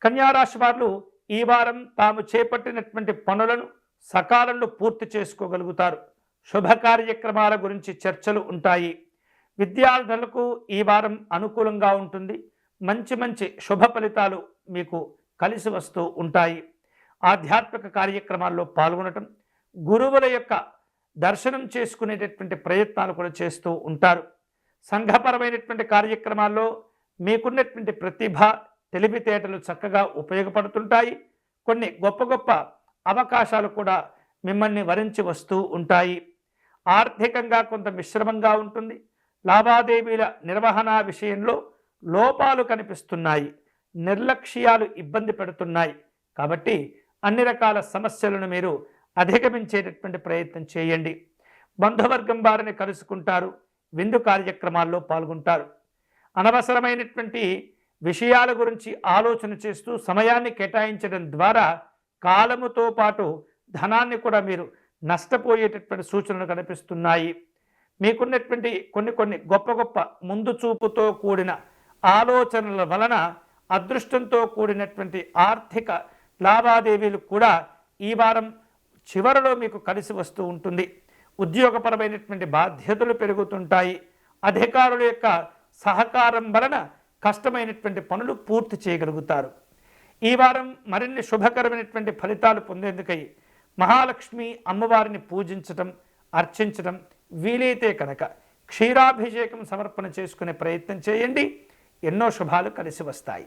కన్యా రాశి వారు ఈ వారం తాము చేపట్టినటువంటి పనులను సకాలంలో పూర్తి చేసుకోగలుగుతారు. శుభ కార్యక్రమాల గురించి చర్చలు ఉంటాయి. విద్యార్థులకు ఈ వారం అనుకూలంగా ఉంటుంది. మంచి మంచి శుభ ఫలితాలు మీకు కలిసి వస్తూ ఉంటాయి. ఆధ్యాత్మిక కార్యక్రమాల్లో పాల్గొనటం, గురువుల యొక్క దర్శనం చేసుకునేటటువంటి ప్రయత్నాలు కూడా చేస్తూ ఉంటారు. సంఘపరమైనటువంటి కార్యక్రమాల్లో మీకున్నటువంటి ప్రతిభ, తెలివితేటలు చక్కగా ఉపయోగపడుతుంటాయి. కొన్ని గొప్ప గొప్ప అవకాశాలు కూడా మిమ్మల్ని వరించి వస్తూ ఉంటాయి. ఆర్థికంగా కొంత మిశ్రమంగా ఉంటుంది. లావాదేవీల నిర్వహణ విషయంలో లోపాలు కనిపిస్తున్నాయి. నిర్లక్ష్యాలు ఇబ్బంది పెడుతున్నాయి. కాబట్టి అన్ని రకాల సమస్యలను మీరు అధిగమించేటటువంటి ప్రయత్నం చేయండి. బంధువర్గం వారిని కలుసుకుంటారు. విందు కార్యక్రమాల్లో పాల్గొంటారు. అనవసరమైనటువంటి విషయాల గురించి ఆలోచన చేస్తూ సమయాన్ని కేటాయించడం ద్వారా కాలముతో పాటు ధనాన్ని కూడా మీరు నష్టపోయేటటువంటి సూచనలు కనిపిస్తున్నాయి. మీకున్నటువంటి కొన్ని గొప్ప గొప్ప ముందు చూపుతో కూడిన ఆలోచనల వలన అదృష్టంతో కూడినటువంటి ఆర్థిక లావాదేవీలు కూడా ఈ వారం చివరిలో మీకు కలిసి వస్తూ ఉంటుంది. ఉద్యోగపరమైనటువంటి బాధ్యతలు పెరుగుతుంటాయి. అధికారుల యొక్క సహకారం వలన కష్టమైనటువంటి పనులు పూర్తి చేయగలుగుతారు. ఈ వారం మరిన్ని శుభకరమైనటువంటి ఫలితాలు పొందేందుకై మహాలక్ష్మి అమ్మవారిని పూజించటం, అర్చించటం, వీలైతే కనుక క్షీరాభిషేకం సమర్పణ చేసుకునే ప్రయత్నం చేయండి. ఎన్నో శుభాలు కలిసి వస్తాయి.